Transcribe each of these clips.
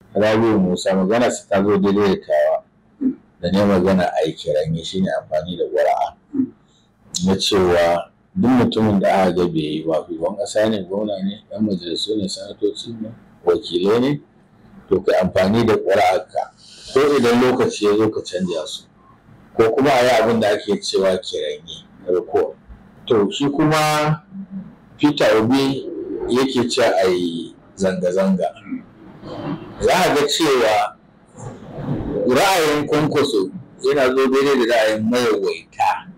Rabi'u Musa magana su ta zo daidai da tawa da ne magana a yi kiranye shi ne amfani da ƙuri'a na cewa duk mutumin da aka ga bai yi ba shugaban ƙasa ne, gwamna ne, ɗan majalisu ne, sanatoci ne, wakilai ne, to ka amfani da ƙuri'arka ko idan lokaci ya zo ka canja su ko kuma a yi abin da ake cewa kiranye riko. To shi kuma Peter Obi yake cewa a yi zanga-zanga. Za a ga cewa ra'ayin Kwankwaso yana zo daidai da ra'ayin mayawaita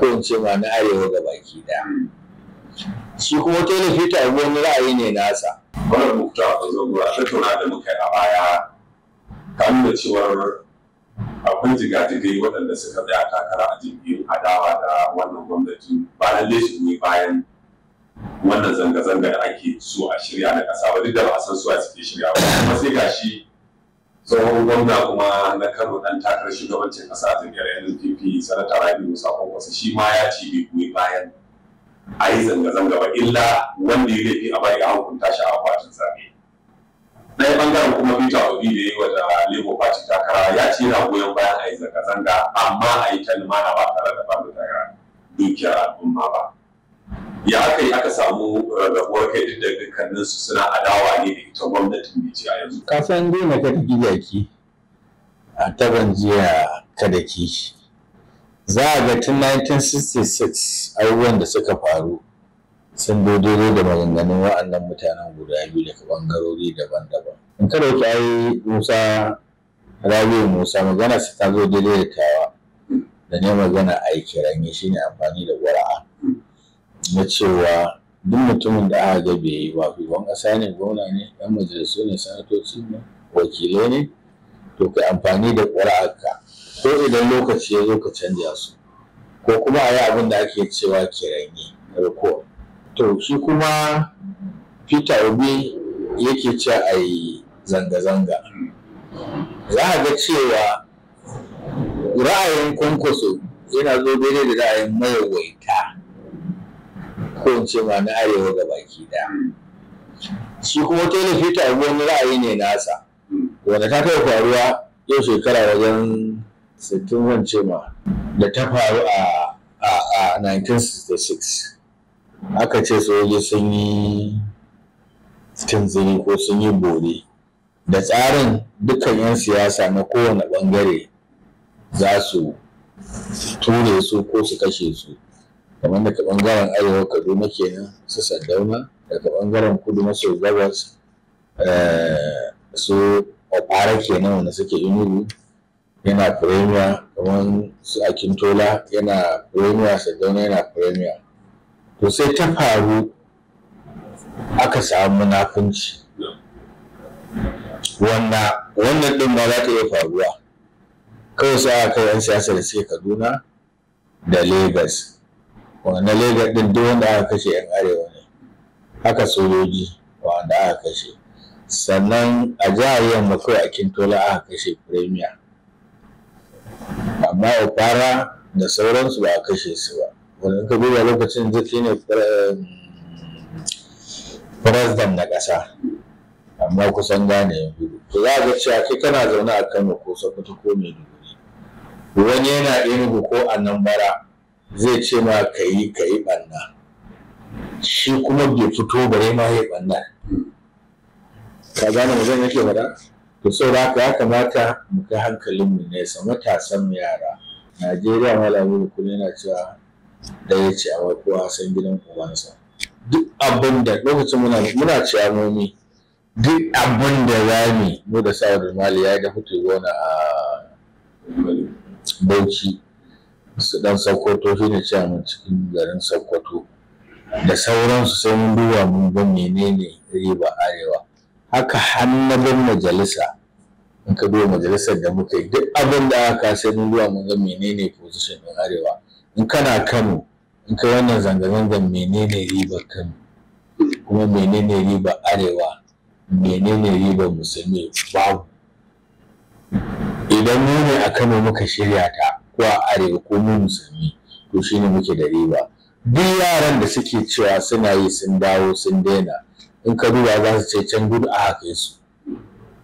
ko in ce ma na arewa ga baki daya. Shi kuma Tony Peter Obi wani ra'ayi ne nasa. Wannan mukta a zango a tattauna da muka yi a baya ka nuna cewar akwai jigajigai waɗanda suka tsaya takara a jam'iyyun adawa da wannan gwamnati ba lallai su ne bayan wannan zanga-zanga da ake so a shirya na ƙasa ba duk da ba a san su a suke shirya ba kuma sai gashi tsohon gwamna kuma na Kano ɗan takarar shugabancin ƙasa a jam'iyyar NNPP sanata Rabi'u Musa Kwankwaso shi ma ya ce bai goyi bayan a yi zanga-zanga ba illa wanda ya laifi a bari a hukunta shi a akwatin zaɓe. Ɗaya ɓangaren kuma Peter Obi da ya yi wa da Labour Party takara ya ce yana goyon bayan a yi zanga-zanga amma a yi ta lumana ba tare da ba da dukiyar al'umma ba. Ya aka yi aka samu rarrabuwar kai duk da dukkaninsu suna adawa ne da ita gwamnatin da ce a yanzu. Ka san dai na kada gidaki a taban jiya kada kishi. Za a ga tun 1966 abubuwan da suka faru sun daidai da maganganun wa'annan mutanen guda biyu daga bangarori daban-daban. In kada ki ai Musa Rabi'u Musa magana su ta zo daidai da tawa da ne magana a yi kiranye shi ne amfani da ƙuri'a na cewa duk mutumin da aka ga bai yi ba shugaban ƙasa ne, gwamna ne, ɗan majalisu ne, sanatoci ne, wakilai ne, to ka amfani da ƙuri'arka ko idan lokaci ya zo ka canja su ko kuma a yi abin da ake cewa kiranye riko. To shi kuma Peter Obi yake cewa a yi zanga-zanga. Za a ga cewa ra'ayin Kwankwaso yana zo daidai da ra'ayin mayawaita ko in ce ma na arewa ga baki daya. Shi kuma Tony Peter Obi wani ra'ayi ne nasa wanda ta taɓa faruwa yau shekara wajen 60 zan ce ma da ta faru a 1966. Aka ce sojoji sun yi tunziri ko sun yi bore da tsarin dukkan 'yan siyasa na kowane bangare za su ture su ko su kashe su, kamar daga bangaren arewa Kaduna kenan su Sardauna, daga bangaren kudu maso gabas su Okpara kenan wanda suke Enugu yana premier, kamar su Akintola yana premier, Sardauna yana premier. To sai ta faru aka samu munafunci wannan din ba za ta iya faruwa kawai sai aka kai 'yan siyasa da suke Kaduna da Lagos. Wannan Lagos din duk wanda aka kashe 'yan arewa ne, haka sojoji wanda aka kashe, sannan a jihar yamma kawai Akintola aka kashe premier, amma Okpara da sauransu ba a kashe su ba. Wani ka duba lokacin zaki ne president na ƙasa amma kusan gane yanzu. To za a ga cewa kai kana zaune a Kano ko Sokoto ko Maiduguri, wani yana Enugu ko Anambra zai ce ma ka yi ɓanna, shi kuma bai fito bare ma ya ɓanna. Ka gane mu zan yake faɗa? To saboda haka ya kamata mu kai hankalinmu nesa, matasan mu yara. Najeriya malamin kullum yana cewa da ya ce a kowa san gidan ubansa. Duk abin da lokacin muna ciyamomi, duk abin da rami mu da Sa'adu Mali ya da fito gona a Bauchi su dan Sokoto shi ne ciyaman cikin garin Sokoto da sauransu, sai mun duba mun ga menene riba arewa. Haka hannun majalisa, in ka duba majalisar da muka yi duk abin da aka sai mun duba mun ga menene position din arewa. In kana Kano in kai wannan zanga-zangar menene ribar Kano kuma menene ribar arewa, menene ribar musulmi? Babu. Idan mu ne a Kano muka shirya ta ko a arewa ko mu musulmi, to shine muke da riba. Duk yaran da suke cewa suna yi sun dawo sun daina, in ka duba za su ce can gudu a haka su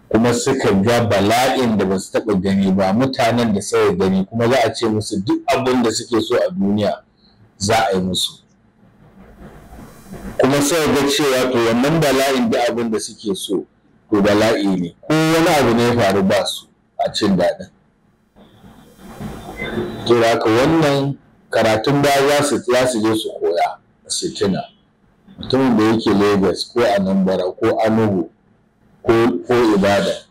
kuma suka ga bala'in da ba su taɓa gani ba, mutanen da suka gani kuma za a ce musu duk abin da suke so a duniya za a yi musu, kuma sai ga cewa to wannan bala'in da abin da suke so to bala'i ne, ko wani abu ne ya faru ba su a cin daɗin. To da haka wannan karatun baya za su je su koya su tuna mutumin da yake Lagos ko Anambra ko Enugu ko Ibadan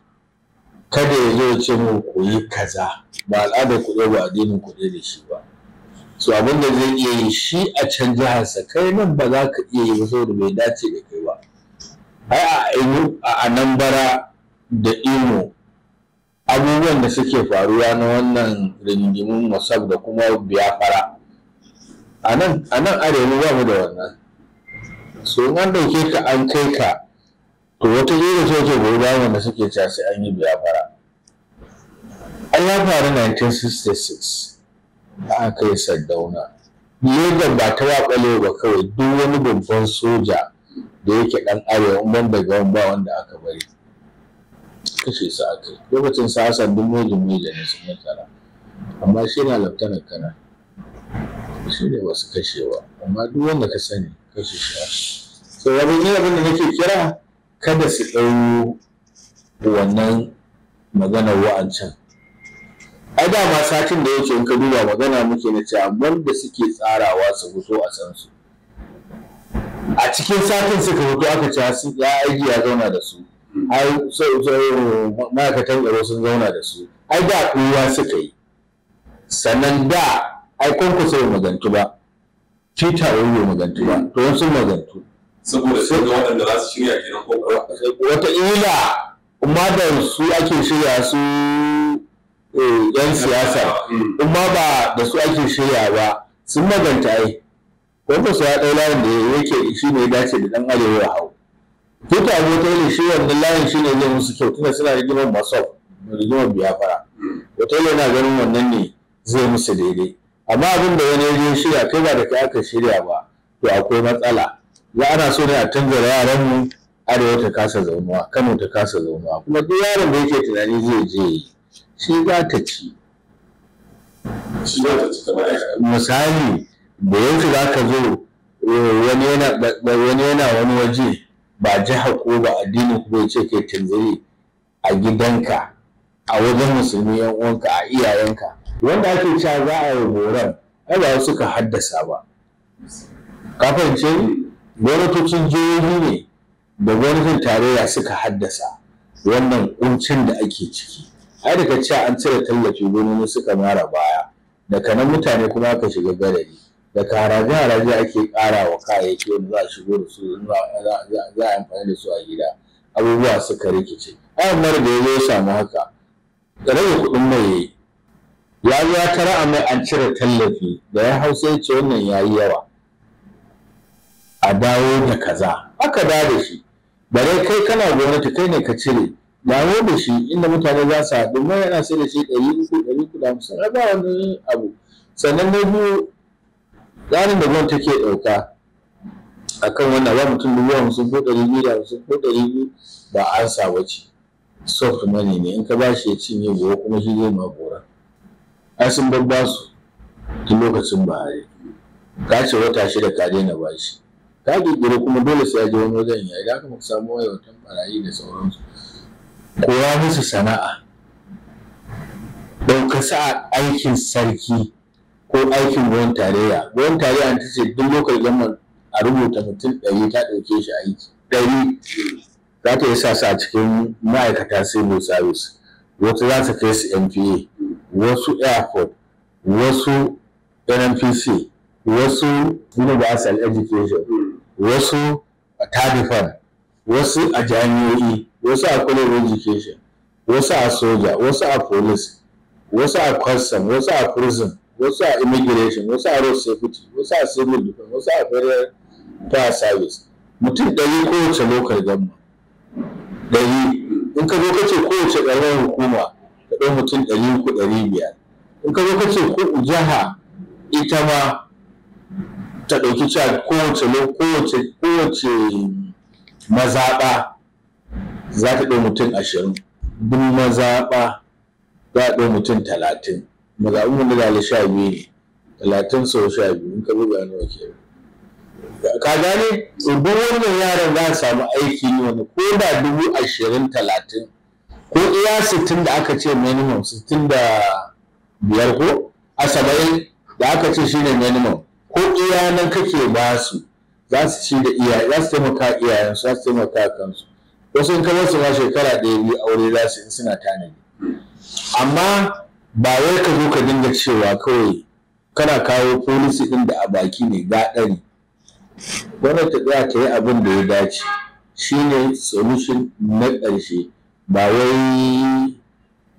kada ya zo ya ce mu koyi kaza, ba al'adar kuɗi ba addinin kuɗi da shi ba. So abin da zai iya yi shi a can jiharsa kai nan ba za ka iya yi ba saboda bai dace da kai ba. Ai a Anambra da Imo abubuwan da suke faruwa na wannan rigingimun Mossad da kuma Biafra a nan arewa ba mu da wannan. So an dauke ka an kai ka to wata jere ce ke goyi bayan wanda suke cewa sai an yi Biafra. An ya faru 1966 aka kai Sardauna. Lagos ba ta waƙale ba kawai, duk wani babban soja da yake ɗan arewa ban daga ba wanda aka bari kashe su aka yi. Lokacin sa Hassan duk mojin ne sun mutara, amma shi na laftanar kana shi ne ba su kashe ba, amma duk wanda ka sani kashe shi. So abin da nake kira kada su ɗau wannan maganar wa'ancan. Ai dama satin da yake in ka duba magana muke na cewa wanda suke tsarawa su fito a san su. A cikin satin suka fito aka ce su ya aiki ya zauna da su. Ai ma'aikatan tsaro sun zauna da su. Ai da kowa suka yi. Sannan da ai Kwankwaso bai magantu ba. Peter Obi bai magantu ba. To wasu magantu. Saboda sai ga waɗanda za su shirya kenan ko wataƙila kuma da su ake shirya su yan siyasa, in ma ba da su ake shirya ba sun maganta ai. Kwankwaso ya ɗau layin da yake shi ne ya dace da ɗan arewa ya hau. Peter Obi shi wannan layin shi ne zai musu kyau tunda suna rigimar Mossad rigimar Biafra. Wataƙila yana ganin wannan ne zai musu daidai. Amma abin da wani ya shirya kai ba da kai aka shirya ba to akwai matsala. Ya ana so ne a tanzara yaranmu arewa ta kasa zaunuwa, Kano ta kasa zaunuwa, kuma duk yaron da yake tunani zai je shi za ta ci. Misali da yanzu za ka zo wani yana wani waje ba jiha ko ba addini ko bai ce kai tanzari a gidanka a wajen musulmi yan uwanka a iyayenka wanda ake cewa za a yi horon ai ba suka haddasa ba. Ka fahimce ni? Gwamnatocin jihohi ne da gwamnatin tarayya suka haddasa wannan kuncin da ake ciki. Ai daga cewa an cire tallafi gwamnati suka mara baya, daga nan mutane kuma aka shiga garari, daga haraje ake ƙara wa kayayyaki wanda za a shigo da su za a amfani da su a gida, abubuwa suka rikice. Ai mara da ya zo ya samu haka da rage kuɗin mai ya zo ya tara a mai an cire tallafi da ya hausa ya ce wannan ya yi yawa a dawo da kaza aka dawo da shi. Bare kai kana gwamnati kai ne ka cire, dawo da shi inda mutane za su haɗu mai yana sai da shi 300-350 a ba wani abu. Sannan na biyu tsarin da gwamnati take ɗauka a kan wannan ba mutum 50,000 ko 250 ko 200 ba an sa wace soft money ne, in ka ba shi ya cinye gobe kuma shi zai ma gora. Ai sun babba su tun lokacin Buhari ka ce wata 6 ka daina ba shi, ka ƙirƙiri kuma dole sai ya je wani wajen ya idan aka samu wayautan barayi da sauransu. Koya musu sana'a, ɗauka sa aikin sarki ko aikin gwamnatin tarayya. Gwamnatin tarayya ta ce duk lokacin zaman a rubuta mutum 100 ta ɗauke shi aiki 100 za ta yi sa a cikin ma'aikata civil service, wasu za su kai su NPA, wasu airport, wasu NNPC, wasu universal education, wasu a tadifan, wasu a jami'o'i, wasu a college education, wasu a soja, wasu a police, wasu a custom, wasu a prison, wasu a immigration, wasu a road safety, wasu a civil defense, wasu a federal fire service. Mutum 100 kowace local government 100. In ka zo ka ce kowace ƙaramar hukuma ka ɗau mutum 300-500. In ka zo ka ce ko jiha ita ma ta ɗauki cewa kowace mazaɓa za ta ɗau mutum 20. duk mazaɓa za a ɗau mutum 30, mazaɓin mu da 12 ne, 30 sau 12 in ka buga nawa ke. Ka gane duk wannan yaran za su samu aiki ne wanda ko da 20,000 30 ko iya 60 da aka ce minimum 65 ko a 70 da aka ce shine minimum, ko iya nan kake ba su za su ci da iyaye, za su taimaka iyayensu, za su taimaka kansu. Wasu in kamar su ma shekara 1-2 aure za su in suna tanadi. Amma ba wai ka zo ka dinga cewa kawai kana kawo policy ɗin da a baki ne gaɗari. Gwamnati ta tsaya ta yi abin da ya dace shine solution na ƙarshe, ba wai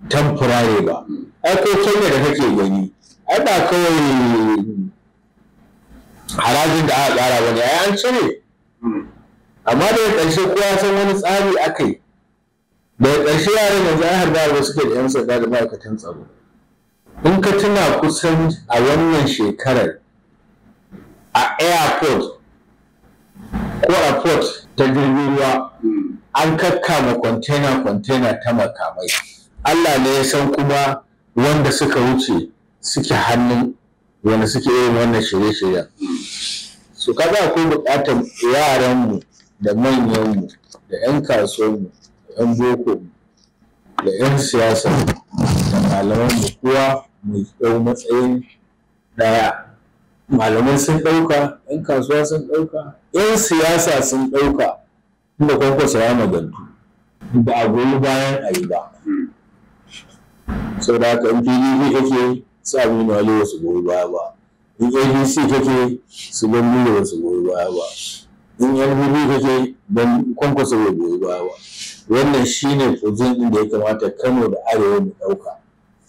temporary ba. Ai ko Kenya da kake gani ai ba kawai harajin da aka ƙara ba ne, ai an cire. Amma daga ƙarshe kowa san wani tsari aka yi. Daga ƙarshe yaran yanzu ai har da suke da 'yan sanda da ma'aikatan tsaro. In ka tuna kusan a wannan shekarar a airport ko a port ta jirgin ruwa an kakkama kwantena ta makamai. Allah ne ya san kuma wanda suka wuce suke hannun wanda suke yin wannan shirye-shiryen. Su kaga akwai buƙatar yaranmu da manyanmu da 'yan kasuwanmu da 'yan boko da 'yan siyasa da malamanmu kowa mu ɗau matsayin ɗaya. Malamai sun ɗauka, 'yan kasuwa sun ɗauka, 'yan siyasa sun ɗauka, inda Kwankwaso ya magantu ba a goyi bayan a yi ba. Sau da haka in PDP kake su Aminu Ali su goyi baya ba, in APC kake su Ganduje su goyi baya ba, in NPP kake don Kwankwaso bai goyi baya ba. Wannan shine position ɗin da ya kamata Kano da Arewa mu ɗauka,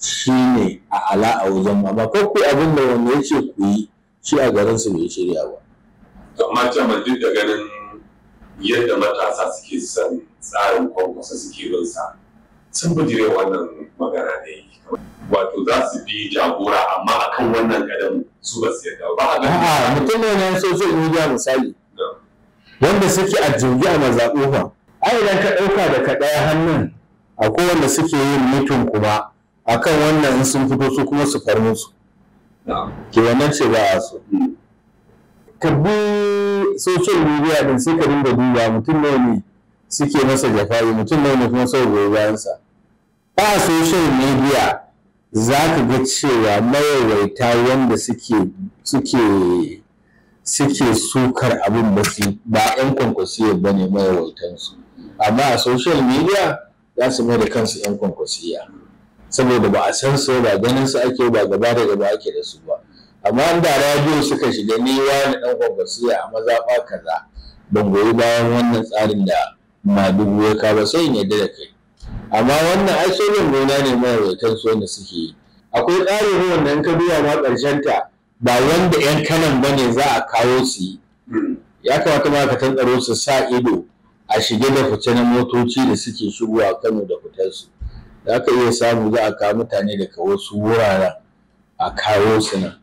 shine a ala a wajen ma ba ko ku abin da wanda ya ce ku yi shi a garin su bai shirya ba. Amma jama'a duk da ganin yadda matasa suke son tsarin Kwankwaso suke bin sa, sun bijire wannan magana da yi. Wato za su bi jagora amma akan wannan kadam su ba su yarda ba. A'a mutum ne na social media misali wanda suke a jirgi a mazaɓu fa. Ai idan ka ɗauka da ka ɗaya hannun akwai wanda suke yin mutum kuma akan wannan in sun fito su kuma su far musu. Ke wannan ce ba a so. Ka bi social media din sai ka dinga duba mutum nawa ne suke masa jafa'i, mutum nawa ne kuma sau goyi bayansa. A social media za ka ga cewa mayawaita wanda suke sukar abin ba 'yan kwankwasiyar ba ne mayawaitansu. Amma a social media za su mai da kansu 'yan kwankwasiya saboda ba a san su ba, ganin su ake ba, gaba da gaba ake da su ba. Amma an da radio suka shiga ni wani ɗan kwankwasiya a mazaɓa kaza ban goyi bayan wannan tsarin da Madugu ya kawo sai in yadda da kai. Amma wannan ai sojan gona ne mayawaitan su wanda suke yi. Akwai tsarin wanda in ka duba ma ƙarshen ta ba wanda 'yan kanan ba ne za a kawo su yi. Ya kamata ma'aikatan tsaro su sa ido a shige da fice na motoci da suke shigowa Kano da fitarsu. Za ka iya samu za a kawo mutane daga wasu wuraren a kawo su nan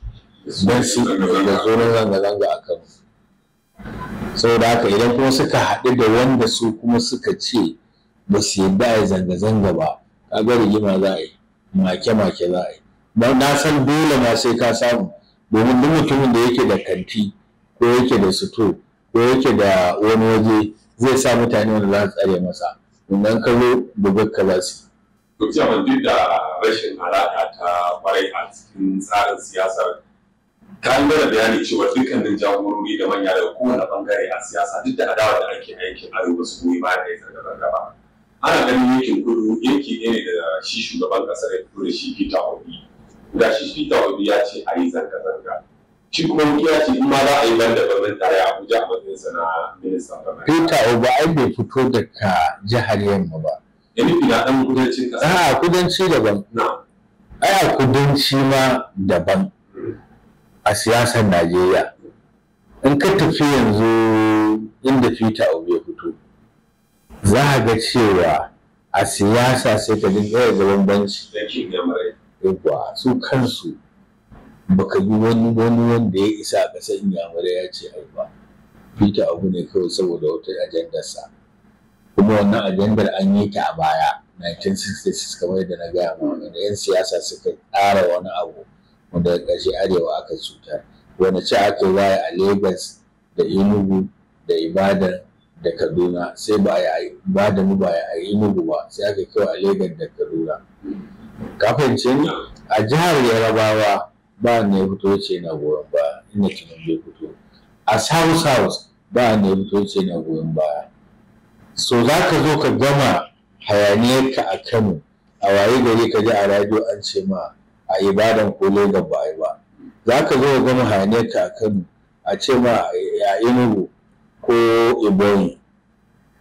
don su da zonar zanga-zanga a Kano. Saboda haka idan kuma suka haɗu da wanda su kuma suka ce ba su yadda a yi zanga-zanga ba, kaga rigima za a yi, make-make za a yi. Don na san dole ma sai ka samu, domin duk mutumin da yake da kanti ko yake da suto ko yake da wani waje zai sa mutane wanda za su tsare masa, domin ka zo bugar ka za su. Duk jaman duk da rashin alaƙa ta kwarai a cikin tsarin siyasar, ta yi mana bayani cewa dukkanin jagorori da manya daga kowane bangare a siyasa duk da adawa da ake aikin arewa su goyi baya da ya zanga-zanga ba. Ana ganin yankin kudu yanki ɗaya ne da shi shugaban ƙasar ya fito da shi Peter Obi. Da shi Peter Obi ya ce a yi zanga-zanga. Shi kuma ya ce in ma za a yi banda birnin tare a Abuja a matsayinsa na ministan gwamnati. Peter Obi ai bai fito daga jihar Yamma ba. Ya nufi na ɗan kudancin ƙasa. A kudanci daban. Ai a kudanci ma daban. A siyasar Najeriya. In ka tafi yanzu inda Peter Obi ya fito, za a ga cewa a siyasa sai ka dinga da bambanci. Yawwa su kansu baka yi wani wanda ya isa a ƙasar Inyamurai ya ce ai ba. Peter Obi ne kawai saboda wata ajandarsa. Kuma wannan ajandar an yi ta a baya. 1966 kamar da na gaya ma wanda 'yan siyasa suka tsara wani abu wanda da ƙarshe arewa aka cutar, wanda ce aka yi a Lagos da Enugu da Ibadan da Kaduna, sai ba a yi Ibadan ba a yi Enugu ba, sai aka kai a Lagos da Kaduna. Kafin ni a jihar Yarabawa ba ne ya fito ce na goyon baya, inda Tinubu ya fito. A South ba ne ya fito ce na goyon baya. So za ka zo ka gama hayaniyarka a Kano, a waye gari ka ji a radio an ce ma a Ibadan ko Lagos ba a yi ba. Za ka zo ka gama hayaniyarka a Kano a ce ma a Enugu ko Ebonyi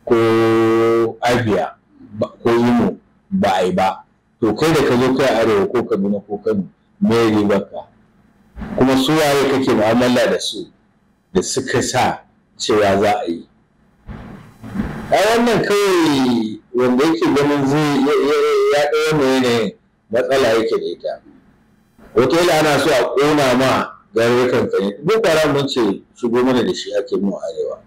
ko Abia ko Imo ba a yi ba. To kai da ka zo kai arewa ko Kaduna ko Kano me ribarka? Kuma su waye kake mu'amala da su da suka sa cewa za a yi? A wannan kawai wanda yake ganin zai ya ɗaya wannan yanayin matsala yake da ita. Wataƙila ana so a ƙona ma garurukan ka ne. Boko Haram mun ce shigo mana da shi ake mu arewa.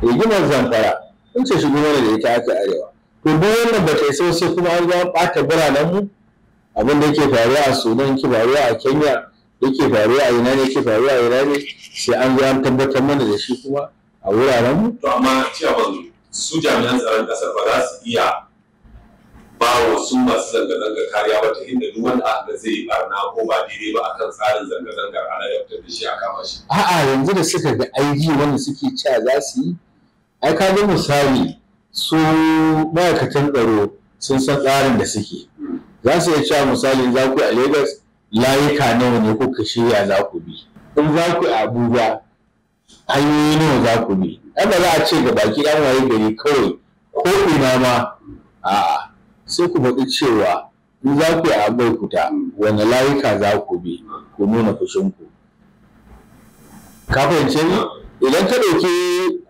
Rigimar Zamfara mun ce shigo mana da ita ake arewa. To duk wannan ba ta isa sai kuma an ga ɓata biranen mu. Abin da yake faruwa a Sudan, yake faruwa a Kenya, yake faruwa a ina ne, yake faruwa a ina ne, sai an zo an tabbatar mana da shi kuma a wuraren mu. To amma cewa su jami'an tsaron ƙasar ba za su iya ba wa su masu zanga-zanga kariya ba ta inda duk wanda aka zai yi barna ko ba daidai ba akan tsarin zanga-zangar ana yabtar da shi a kama shi. A'a, yanzu da suka ga IG wanda suke cewa za su yi, ai ka ga misali su ma'aikatan tsaro sun san tsarin da suke. Za su iya cewa misali za ku a Lagos layuka nawa ne kuka shirya za ku bi. In za ku a Abuja hanyoyi nawa za ku bi. Ai ba za a ce ga baki ɗan waye gari kawai ko ina ma a'a. Sai ku faɗi cewa in za ku yi a Abeokuta wani layuka za ku bi ku nuna fushinku. Ka fahimce ni? Idan ka ɗauki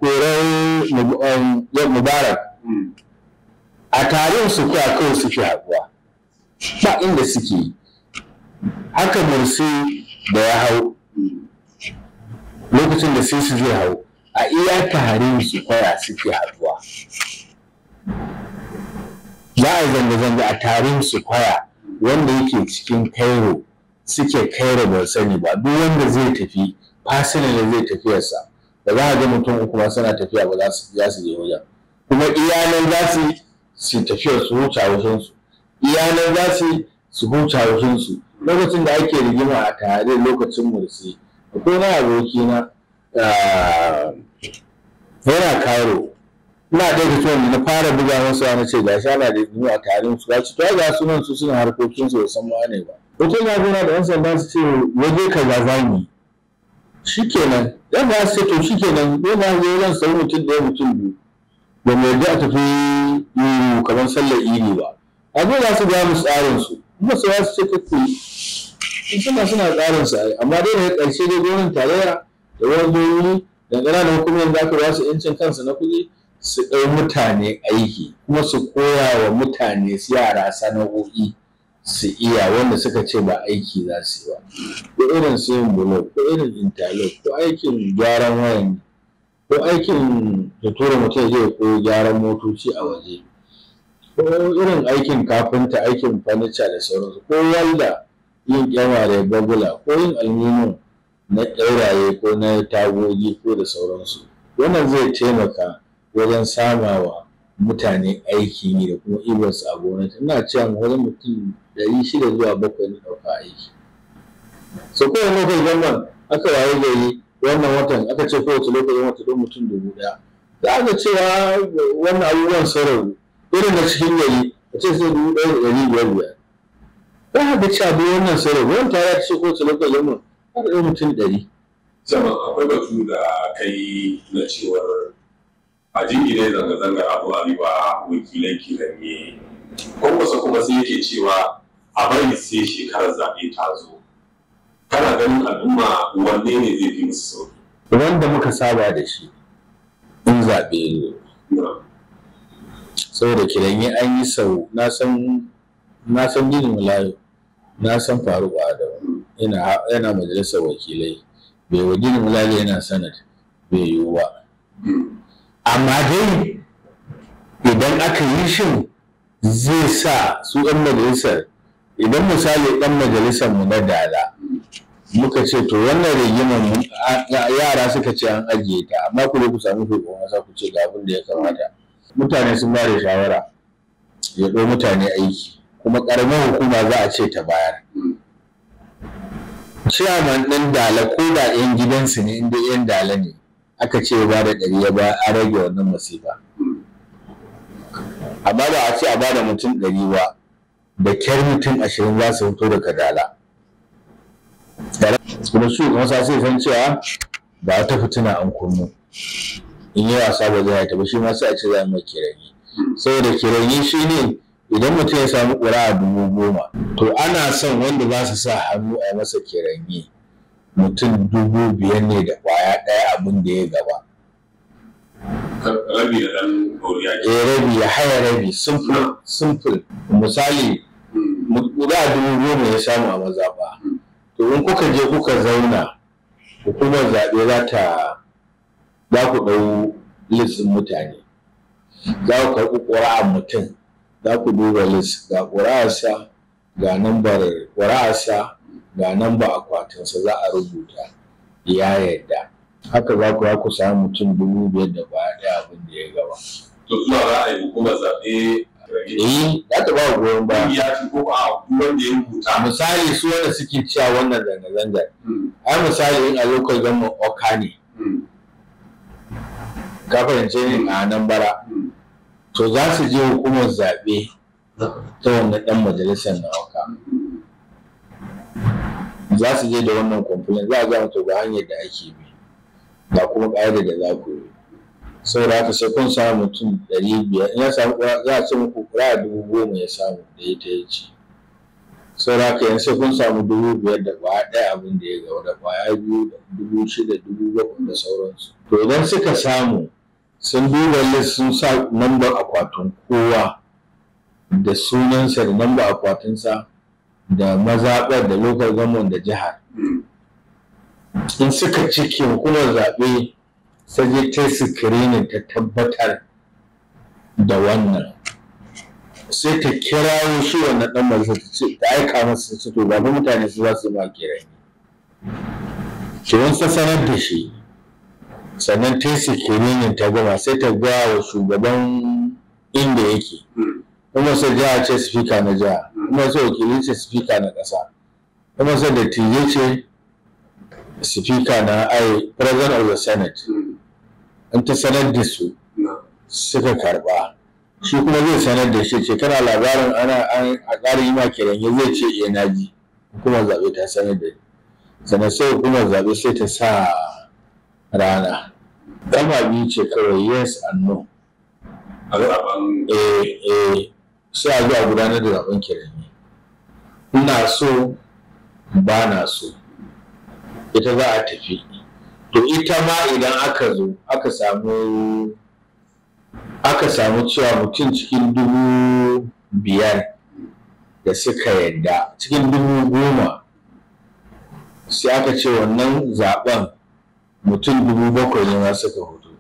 koren Mubarak a tarin su kuwa kawai suke haɗuwa ba inda suke. Haka Morsi da ya hau lokacin da Sisi zai hau a iya tarin su kwaya suke haɗuwa. Za a zanga-zanga a tarin su kwaya wanda yake cikin Cairo suke Cairo ba sani ba, duk wanda zai tafi fasinal zai tafiyarsa ba za a ga mutum uku ba suna tafiya ba za su je wajen, kuma iyalan za su tafiyar su huce haushinsu, iyalan za su huce haushinsu. Lokacin da ake rigima a tare lokacin Morsi akwai na abokina yana Cairo, ina ɗaya da tuwon na fara buga masa na ce gashi ana da rigima a tarin su, gashi to ga sunan su suna harkokin su san ma ne ba. Mutum ya gona da 'yan sanda su ce waje kaza za mu yi, shikenan yan ba su ce to shikenan ko na zo zan sayi mutum ɗaya mutum biyu ba mai yadda a tafi yi kamar sallar iri ba, a zo za su ga mu tsarin su kuma su za su ce kakku in suna tsarin su amma dai daga ƙarshe dai gwamnatin tarayya da wani da ƙananan hukumar da aka ba su 'yancin kansu na kuɗi su ɗau mutane aiki kuma su koya wa mutane yara sana'o'i su iya wanda suka ce ba aiki za su yi ba, ko irin su yin bulo ko irin interlock ko aikin gyaran wayan ko aikin da tura mutum zai ko gyaran motoci a waje ko irin aikin kafinta, aikin furniture da sauransu, ko walda, yin kyamare bagula ko yin aluminium na ɗauraye ko na tagogi ko da sauransu. Wannan zai taimaka wajen samawa mutane aiki ne da kuma ibarsu a gwamnati. Ina cewa wajen mutum 600 zuwa 700 na ɗauka aiki. So kowane lokacin gwamnan aka waye gari wannan watan aka ce kowace lokacin wata don mutum 1000. Za a ga cewa wannan abubuwan sarari irin na cikin gari a ce sai 1500. Za a ga cewa duk wannan sarari wannan tare ta ce kowace lokacin gwamnan aka ɗau mutum 100. Sama akwai batu da kai na cewar a jingine zanga-zangar Abu Ali ba wakilai kiran ne. Kwankwasa kuma sai yake cewa a bari sai shekarar zaɓe ta zo. Kana ganin al'umma wanne ne zai fi musu sauki? Wanda muka saba da shi in zaɓe ne. Saboda kiranye an yi sau na san Dini Mulayo, na san Faruk Adamu yana majalisar wakilai, bai wa Dini Mulayo yana sanad bai yiwu ba. Amma dai idan aka yi shin zai sa su ɗan majalisar, idan misali ɗan majalisar mu na Dala muka ce to wannan rigimar mu yara suka ce an ajiye ta, amma ku ku samu shugaban kasa ku ce ga abin da ya kamata, mutane sun ba da shawara ya ɗau mutane aiki, kuma ƙaramin hukuma za a ce ta bayar. Ciyaman ɗin Dala ko da 'yan gidansu ne, inda 'yan Dala ne aka ce ba da 100 ya ba a rage wannan masifa, amma ba a ce a ba da mutum 100 ba, da kyar mutum 20 za su fito daga Dala. Kuma su kuma sai san cewa ba ta fitina an kunnu, in yi wasa ba zai ta ba, shi ma sai a ce za mu kirani. Saboda kirani shi ne idan mutum ya samu ƙuri'a 10,000 to ana son wanda za su sa hannu a masa kirani mutum 5,000 ne da ƙwaya ɗaya abin da ya gaba. Rabi da ɗan ɗoriya. Rabi ya haya rabi, simple. Misali, ƙuri'a 10,000 ya samu a mazaɓa. To in kuka je kuka zauna, hukumar zaɓe za ku ɗau listin mutane, za ku karɓi ƙuri'ar mutum, za ku duba list ga ƙuri'arsa, ga nambar ƙuri'arsa, ga nambar akwatinsa za a rubuta ya yadda. Haka za ku samu mutum 5,000 da ba ɗaya abin da ya gaba. To zuwa za a yi hukumar zaɓe. Za ta ba goyon ba. Ya fi ko a wanda ya rubuta. Misali su wanda suke cewa wannan zanga-zangar. Ai misali in a lokacin zaman Oka ne. Ka fahimce ni a nan bara. To za su je hukumar zaɓe ta wannan ɗan majalisar na Oka. Za su je da wannan complaint, za a ga to ga hanyar da ake bi. Ga kuma ƙa'idar da za ku yi. Saboda haka sai kun samu mutum 500, in ya samu za a ce muku ƙuri'a 10,000 ya samu da ita ya ci. Saboda haka yanzu sai kun samu 5,000 da ƙwaya ɗaya abin da ya gaba, da ƙwaya 2,000, 6,000, 7,000 da sauransu. To idan suka samu sun duba list sun sa lambar akwatin kowa da sunansa da lambar akwatinsa da mazaɓar da local government da jihar. In suka cike hukumar zaɓe sai je ta screening ta tabbatar da wannan, sai ta kirawo shi wannan ɗan majalisa ta aika masa ce to ba mutane su za su ma kirani. To wani sanar da shi, sannan ta screening ta gama sai ta gaya wa shugaban inda yake, kuma sai jiha ce speaker na jiha, kuma sai wakili ce speaker na ƙasa, kuma sai dattijai ce speaker na president of the senate. In ta sanar da su suka karba, shi kuma zai sanar da shi ce kana labarin a ƙarin yi ma kiran ya zai ce iya naji, hukumar zaɓe ta sanar da ni, sannan sai hukumar zaɓe sai ta sa rana. Dama biyu ce kawai, yes and no. Sai a zuwa gudanar da zaɓen kiran, ina so ba na so, ita za a tafi. To ita ma idan aka zo aka samu cewa mutum cikin 5,000 da suka yadda, cikin 10,000 sai aka ce wannan zaben mutum 7,000 ne ma suka hudu,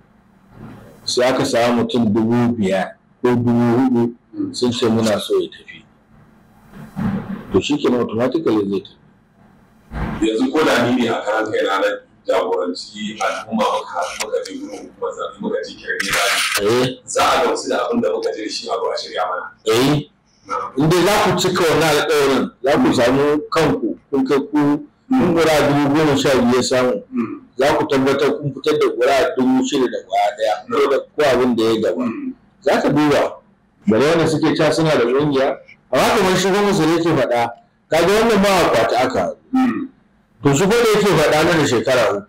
sai aka samu mutum 5,000 ko 4,000 sun ce muna so ya tafi, to shi kenan automatically zai tafi. Yanzu ko da ni ne a karan kai na jagoranci al'umma muka je gurin hukumar zaɓe muka ji kirani za a gamsu da abin da muka je shi a zuwa shirya mana. Inda za ku cika wannan alƙawarin za ku samu kanku kun kai kun ƙura 12,000 ya samu, za ku tabbatar kun fitar da ƙura 6,000 da ƙwaya ɗaya ko abin da ya gaba. Za ka duba da wanda suke ca suna da ƙungiya, amma kamar shi gwamnati ne ke faɗa, kaga wannan ba a kwata aka. To shi ko da yake faɗa na da shekara 3,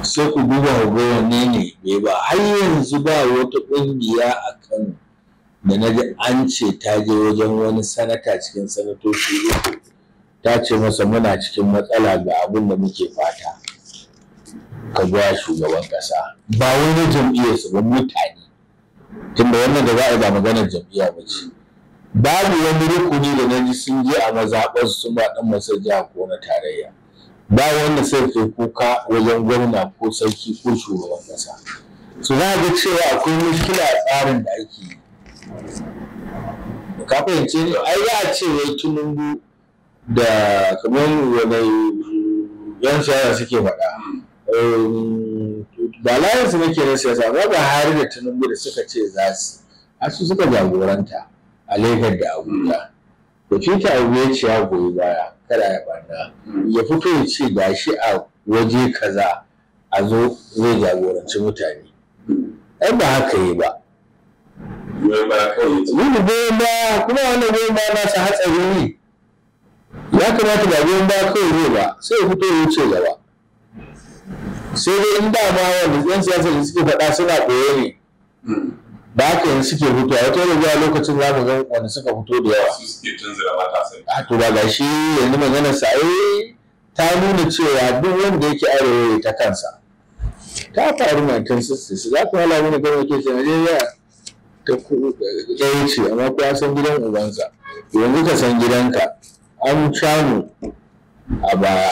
sai ku duba hogo wanne ne bai ba. Har yanzu ba wata ƙungiya a Kano da na ji an ce ta je wajen wani sanata cikin sanatoci uku ta ce masa muna cikin matsala ga abin da muke fata ka ga shugaban ƙasa. Ba wani jam'iyyarsu ba, mutane, tunda wannan da za a yi ba maganar jam'iyya ba ce. Babu wani rukuni da na ji sun je a mazaɓarsu sun ba ɗan masa jiha ko na tarayya, ba wanda sai kai kuka wajen gwamna ko sarki ko shugaban ƙasa. Su za ga cewa akwai mushkila a tsarin da ake yi. ka fahimce ni ai za a ce wai Tinubu da kamar wani yan siyasa suke faɗa ba layinsu nake na siyasa ba Buhari da Tinubu da suka ce za su suka jagoranta a Lagos da Abuja da Peter Obi ya ce ya goyi baya kada ya banda ya fito ya ce gashi a waje kaza a zo zai jagoranci mutane ai ba haka yi ba goyon baya kuma wannan goyon baya nasa hatsari ne ya kamata ba goyon baya kawai ne ba sai ya fito ya wuce gaba sai dai in dama wanda yan siyasa da suke faɗa suna ɓoye ne ba haka yanzu suke fito a wata zuwa lokacin za mu ga wanda suka fito da yawa a to ba ga shi yanzu maganar sa ta nuna cewa duk wanda yake arewa ta kansa ta faru 1960 za ku hala mana gwamnati ce Najeriya ta ɗaya ce amma ku san gidan ubansa yanzu ka san gidanka an samu a baya